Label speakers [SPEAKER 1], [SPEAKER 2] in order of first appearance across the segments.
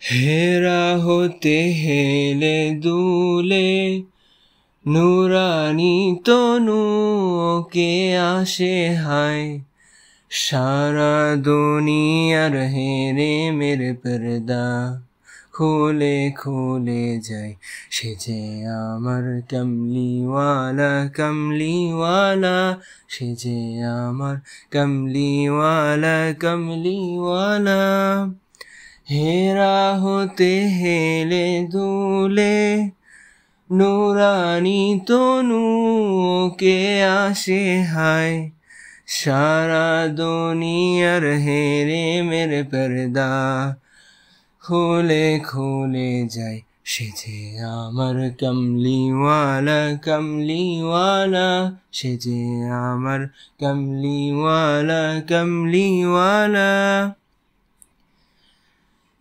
[SPEAKER 1] হেরা হতে হেলে দুলে নুরানি তনু কে আসে হায় সারা দুনিয়ার হেরে মেরে পর্দা খুলে খুলে যায় সে যে আমার কমলিওয়ালা কমলিওয়ালা সে যে আমার কমলিওয়ালা কমলিওয়ালা হেরা হতে হেলে দুলে নুরানি তনু কে আসে হায় সারা দুনিয়ার হেরে মেরে পর্দা খুলে খুলে যায় সে যে আমার কমলিওয়ালা কমলিওয়ালা সে যে আমার কমলিওয়ালা কমলিওয়ালা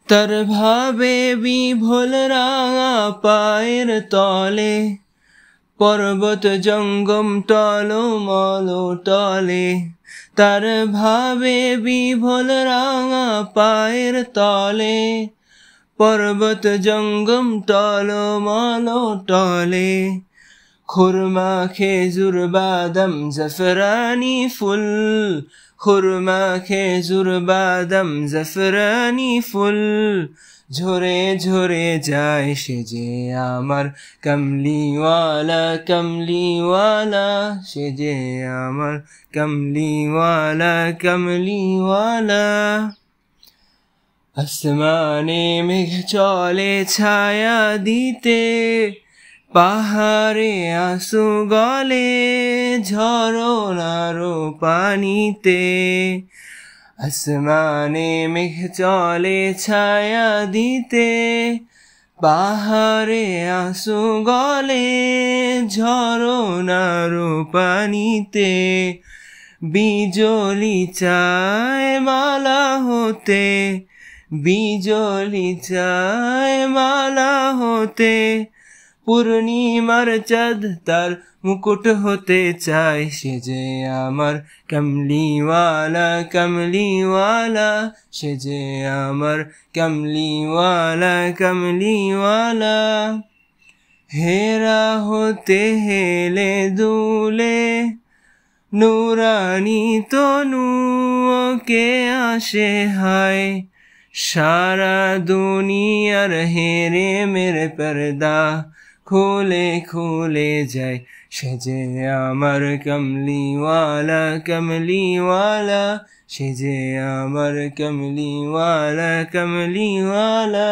[SPEAKER 1] তার ভাবে বিভোল রাঙা পায়ের তলে পর্বত জঙ্গম টলমল টলে তার ভাবে বিভোল রাঙা পায়ের তলে পর্বত জঙ্গম টলমল টলে খুরমা খেজুর বাদাম জাফরানি ফুল খুরমা খেজুর বাদাম জাফরানি ফুল ঝরে ঝরে যায় সে যে আমার কমলিওয়ালা কমলিওয়ালা সে যে আমার কমলিওয়ালা কমলিওয়ালা আসমানে মেঘ চলে ছায়া দিতে পাহাড়ে আসু গলে ঝরনার পানিতে আসমানে মেঘ চলে ছায়া দিতে পাহাড়ে আসু গলে ঝরনার পানিতে বিজলি চায় মালা হতে বিজলি চায় মালা হতে পূর্ণিমার চাঁদ তার মুকুট হতে চায় সে যে আমার কমলিওয়ালা কমলিওয়ালা সে যে আমার কমলিওয়ালা কমলিওয়ালা হেরা হতে হেলে দুলে নুরানি তনু কে আসে হায় সারা দুনিয়ার হেরে মেরে পর্দা খুলে খুলে যায় সে যে আমার কমলিওয়ালা কমলিওয়ালা সে যে আমার কমলিওয়ালা কমলিওয়ালা